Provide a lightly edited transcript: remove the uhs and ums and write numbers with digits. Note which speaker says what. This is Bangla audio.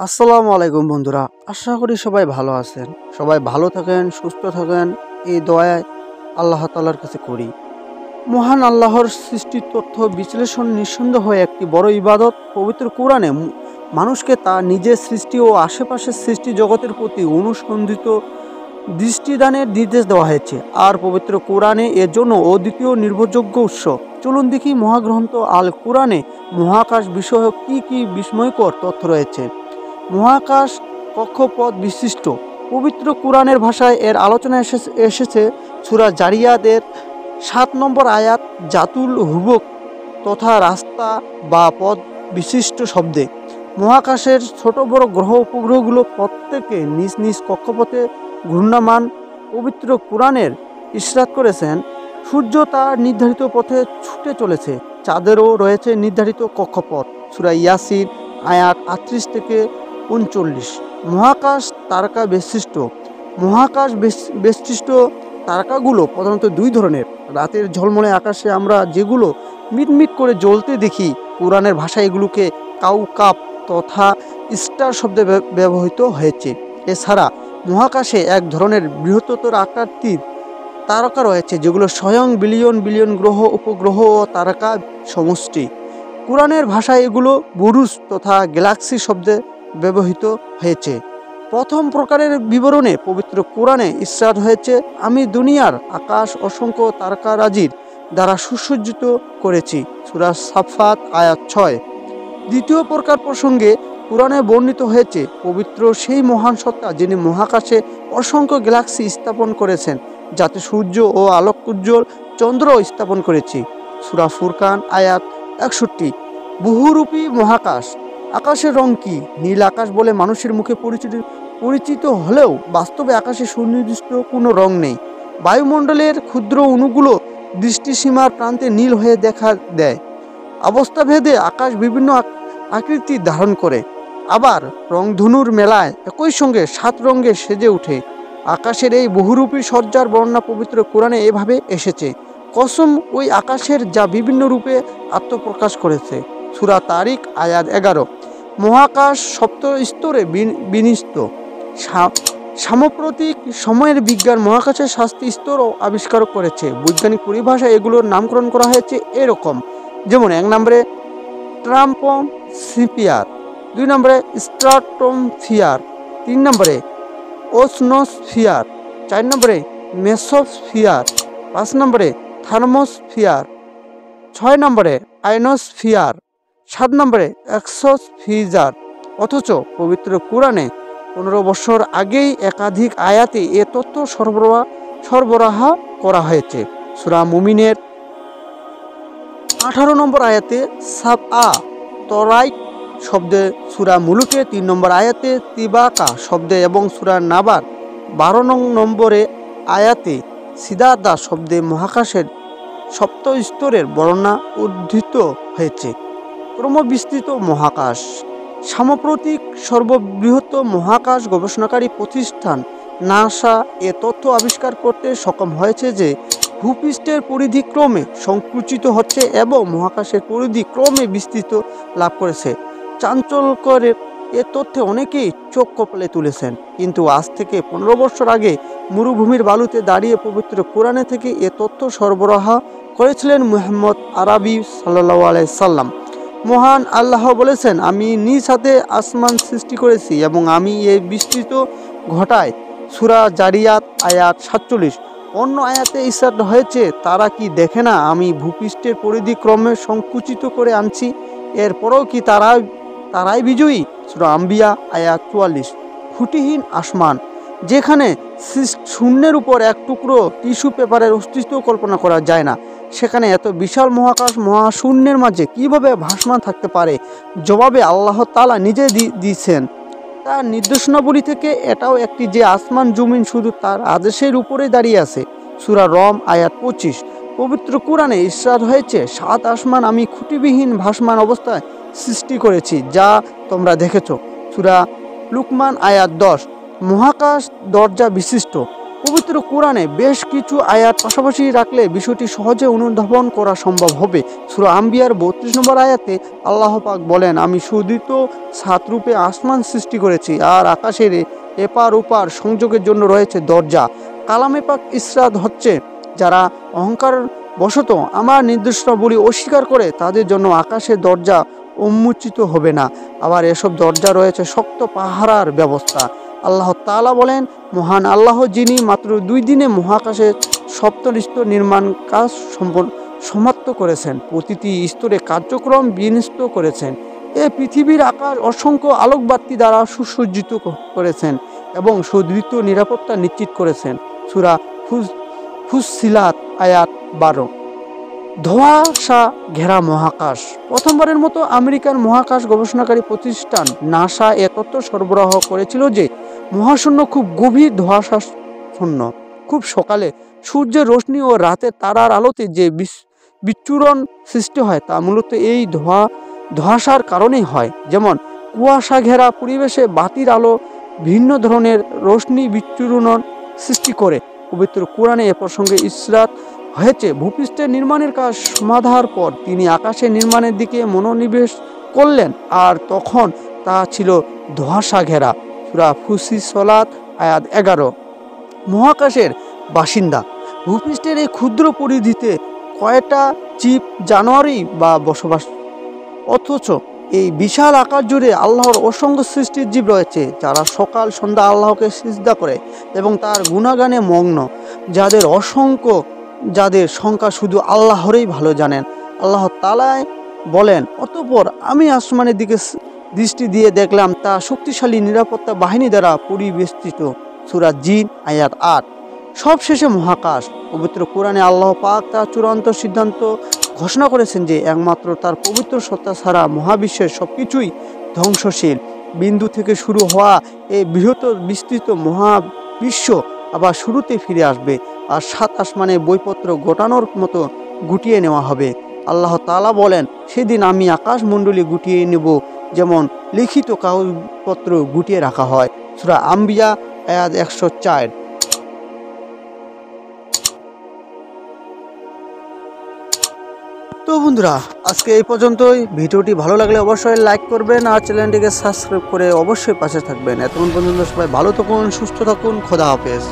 Speaker 1: আসসালামু আলাইকুম বন্ধুরা, আশা করি সবাই ভালো আছেন। সবাই ভালো থাকেন, সুস্থ থাকেন, এই দোয়ায় আল্লাহ তাআলার কাছে করি। মহান আল্লাহর সৃষ্টির তথ্য বিশ্লেষণ নিঃসন্দেহে একটি বড় ইবাদত। পবিত্র কোরআনে মানুষকে তার নিজের সৃষ্টি ও আশেপাশের সৃষ্টি জগতের প্রতি অনুসন্ধিত দৃষ্টিদানের নির্দেশ দেওয়া হয়েছে। আর পবিত্র কোরআনে এর জন্য অদ্বিতীয় নির্ভরযোগ্য উৎস। চলুন দেখি মহাগ্রন্থ আল কোরআনে মহাকাশ বিষয়ক কি বিস্ময়কর তথ্য রয়েছে। মহাকাশ কক্ষপথ বিশিষ্ট। পবিত্র কোরআনের ভাষায় এর আলোচনা এসেছে সূরা জারিয়াতের ৭ নম্বর আয়াত, জাতুল হুবক তথা রাস্তা বা পথ বিশিষ্ট শব্দে। মহাকাশের ছোট বড় গ্রহ উপগ্রহগুলো প্রত্যেকে নিজ নিজ কক্ষপথে ঘূর্ণায়মান। পবিত্র কোরআনের ইশরাত করেছেন সূর্য তার নির্ধারিত পথে ছুটে চলেছে, চাঁদেরও রয়েছে নির্ধারিত কক্ষপথ। সূরা ইয়াসিন আয়াত ৩৮ থেকে ৩৯। মহাকাশ তারকা বিশিষ্ট। মহাকাশ বেষ্টিত তারকাগুলো প্রধানত দুই ধরনের। রাতের ঝলমলে আকাশে আমরা যেগুলো মিটমিট করে জ্বলতে দেখি, কোরআনের ভাষায় এগুলোকে কাউকাব তথা স্টার শব্দে ব্যবহৃত হয়েছে। এছাড়া মহাকাশে এক ধরনের বৃহত্তর আকৃতির তারকা রয়েছে, যেগুলো স্বয়ং বিলিয়ন বিলিয়ন গ্রহ উপগ্রহ ও তারকা সমষ্টি। কোরআনের ভাষায় এগুলো বুরুজ তথা গ্যালাক্সি শব্দে ব্যবহৃত হয়েছে। প্রথম প্রকারের বিবরণে পবিত্র কোরআনে ইরশাদ হয়েছে, আমি দুনিয়ার আকাশ অসংখ্য তারকারাজির দ্বারা সুসজ্জিত করেছি। সূরা সাফাত আয়াত ৬। দ্বিতীয় প্রকার প্রসঙ্গে কোরআনে বর্ণিত হয়েছে, পবিত্র সেই মহান সত্তা যিনি মহাকাশে অসংখ্য গ্যালাক্সি স্থাপন করেছেন, যাতে সূর্য ও আলোকোজ্জ্বল চন্দ্র স্থাপন করেছি। সূরা ফুরকান আয়াত ৬১। বহুরূপী মহাকাশ। আকাশের রং কি? নীল আকাশ বলে মানুষের মুখে পরিচিত হলেও বাস্তবে আকাশে সুনির্দিষ্ট কোনো রং নেই। বায়ুমণ্ডলের ক্ষুদ্র অণুগুলো দৃষ্টিসীমার প্রান্তে নীল হয়ে দেখা দেয়। অবস্থাভেদে আকাশ বিভিন্ন আকৃতি ধারণ করে। আবার রংধনুর মেলায় একই সঙ্গে ৭ রঙে সেজে ওঠে। আকাশের এই বহুরূপী সজ্জার বর্ণনা পবিত্র কোরআনে এভাবে এসেছে, কসম ওই আকাশের যা বিভিন্ন রূপে আত্মপ্রকাশ করেছে। সূরা তারিক আয়াত ১১। মহাকাশ সপ্ত স্তরে বিন্যস্ত। সাম্প্রতিক সময়ের বিজ্ঞান মহাকাশের ৭টি স্তর আবিষ্কার করেছে। বৈজ্ঞানিক পরিভাষায় এগুলোর নামকরণ করা হয়েছে এরকম, যেমন ১ নম্বরে ট্রাম্পোস্ফিয়ার, ২ নম্বরে স্ট্রাটোস্ফিয়ার, ৩ নম্বরে ওজোনস্ফিয়ার, ৪ নম্বরে মেসোস্ফিয়ার, ৫ নম্বরে থার্মোস্ফিয়ার, ৬ নম্বরে আয়নোস্ফিয়ার, ৭ নম্বরে এক্সোস্ফিয়ার। অথচ পবিত্র কোরআনে ১৫ বছর আগেই একাধিক আয়াতে এ তথ্য সরবরাহ করা হয়েছে। সূরা মুমিনের ১৮ নম্বর আয়াতে সাবআ তরাইক শব্দে, সূরা মুলুকে ৩ নম্বর আয়াতে তিবাকা শব্দে এবং সূরা নাবার ১২ নম্বরে আয়াতে সিদাদা শব্দে মহাকাশের সপ্ত স্তরের বর্ণনা উদ্ধৃত হয়েছে। ক্রমবিস্তৃত মহাকাশ। সাম্প্রতিক সর্ববৃহৎ মহাকাশ গবেষণাকারী প্রতিষ্ঠান নাসা এ তথ্য আবিষ্কার করতে সক্ষম হয়েছে যে ভূপৃষ্ঠের পরিধি ক্রমে সংকুচিত হচ্ছে এবং মহাকাশের পরিধি ক্রমে বিস্তৃত লাভ করেছে। চাঞ্চল্যকর এ তথ্যে অনেকেই চোখ কপালে তুলেছেন, কিন্তু আজ থেকে ১৫ বছর আগে মরুভূমির বালুতে দাঁড়িয়ে পবিত্র কোরআনে থেকে এ তথ্য সরবরাহ করেছিলেন মুহাম্মদ আরবি সাল্লাল্লাহু আলাইহি সাল্লাম। মহান আল্লাহ বলেছেন, আমি নিজ হাতে আসমান সৃষ্টি করেছি এবং আমি এই বিস্তৃত ঘটাই। সূরা জারিয়াত আয়াত ৪৭। অন্য আয়াতে ইরশাদ হয়েছে, তারা কি দেখে না আমি ভূপৃষ্ঠের পরিধি ক্রমে সংকুচিত করে আনছি, এরপরও কি তারাই বিজয়ী। সূরা আম্বিয়া আয়াত ৪৪। খুঁটিহীন আসমান। যেখানে শূন্যের উপর এক টুকরো টিস্যু পেপারের অস্তিত্ব কল্পনা করা যায় না, সেখানে এত বিশাল মহাকাশ মহাশূন্যের মাঝে কিভাবে ভাসমান থাকতে পারে? জবাবে আল্লাহ তাআলা নিজে দিয়েছেন তার নির্দেশনাবলী থেকে এটাও একটি যে আসমান জমিন শুধু তার আদেশের উপরে দাঁড়িয়ে আছে। সূরা রম আয়াত ২৫। পবিত্র কোরআনে ইরশাদ হয়েছে, ৭ আসমান আমি খুঁটিবিহীন ভাসমান অবস্থায় সৃষ্টি করেছি, যা তোমরা দেখেছ। সূরা লুকমান আয়াত ১০। মহাকাশ দরজা বিশিষ্ট। পবিত্র কোরআনে বেশ কিছু আয়াত পাশাপাশি রাখলে বিষয়টি সহজে অনুধাবন করা সম্ভব হবে। সূরা আম্বিয়ার ৩২ নম্বর আয়াতে আল্লাহ পাক বলেন, আমি সুদৃঢ় ছাদরূপে আসমান সৃষ্টি করেছি, আর আকাশের এপার ওপার সংযোগের জন্য রয়েছে দরজা। কালামে পাক ইসরাত হচ্ছে, যারা অহংকার বশত আমার নির্দেশনাবলী অস্বীকার করে তাদের জন্য আকাশের দরজা উন্মোচিত হবে না। আবার এসব দরজা রয়েছে শক্ত পাহারার ব্যবস্থা। আল্লাহ তাআলা বলেন, মহান আল্লাহ যিনি মাত্র 2 দিনে মহাকাশের সপ্তম স্তর নির্মাণ কাজ সমাপ্ত করেছেন, প্রতিটি স্তরে কার্যক্রম বিন্যস্ত করেছেন। এই পৃথিবীর আকাশ অসংখ্য আলোকবাতি দ্বারা সুসজ্জিত করেছেন এবং সুদৃঢ় নিরাপত্তা নিশ্চিত করেছেন। সূরা ফুসসিলাত আয়াত 12। ধোঁয়াশা ঘেরা মহাকাশ। প্রথমবারের মতো আমেরিকার মহাকাশ গবেষণাকারী প্রতিষ্ঠান নাসা এ তথ্য সরবরাহ করেছিল যে মহাশূন্য খুব গভীর ধোঁয়াশাচ্ছন্ন। খুব সকালে সূর্যের রশ্মি ও রাতে তারার আলোতে যে বিচ্ছুরণ সৃষ্টি হয় তা মূলত এই ধোঁয়াশার কারণেই হয়। যেমন কুয়াশা ঘেরা পরিবেশে বাতির আলো ভিন্ন ধরনের রশ্মি বিচ্ছুরণ সৃষ্টি করে। পবিত্র কোরআনে এ প্রসঙ্গে ইশারাত হয়েছে। ভূপৃষ্ঠের নির্মাণের কাজ সমাধার পর তিনি আকাশে নির্মাণের দিকে মনোনিবেশ করলেন, আর তখন তা ছিল ধোঁয়াশা ঘেরা। সূরা ফুসিলাত আয়াত 11। মহাকাশের বাসিন্দা। ভূপৃষ্ঠের এই ক্ষুদ্র পরিধিতে কয়টা জীব জানোয়ারই বা বসবাস, অথচ এই বিশাল আকাশ জুড়ে আল্লাহর অসংখ্য সৃষ্টির জীব রয়েছে, যারা সকাল সন্ধ্যা আল্লাহকে সিজদা করে এবং তার গুণাগানে মগ্ন, যাদের সংখ্যা শুধু আল্লাহরই ভালো জানেন। আল্লাহ তাআলা বলেন, অতঃপর আমি আসমানের দিকে দৃষ্টি দিয়ে দেখলাম তা শক্তিশালী নিরাপত্তা বাহিনী দ্বারা পরিবেষ্টিত। সূরা জিন আয়াত 8। সবশেষে মহাকাশ। পবিত্র কোরআনে আল্লাহ পাক তার চূড়ান্ত সিদ্ধান্ত ঘোষণা করেছেন যে একমাত্র তার পবিত্র সত্তা ছাড়া মহাবিশ্বের সবকিছুই ধ্বংসশীল। বিন্দু থেকে শুরু হওয়া এই বৃহত্তর বিস্তৃত মহাবিশ্ব আবার শুরুতে ফিরে আসবে, আর 7 আসমানে বইপত্র গোটানোর মতো গুটিয়ে নেওয়া হবে। আল্লাহ তাআলা বলেন, সেদিন আমি আকাশমণ্ডলী গুটিয়ে নেব যেমন লিখিত কাগজপত্র গুটিয়ে রাখা হয়। সূরা আম্বিয়া আয়াত 104। তো বন্ধুরা, আজকে এই পর্যন্তই। ভিডিওটি ভালো লাগলে অবশ্যই লাইক করবেন আর চ্যানেলটিকে সাবস্ক্রাইব করে অবশ্যই পাশে থাকবেন। এতক্ষণ পর্যন্ত সবাই ভালো থাকুন, সুস্থ থাকুন। খোদা হাফেজ।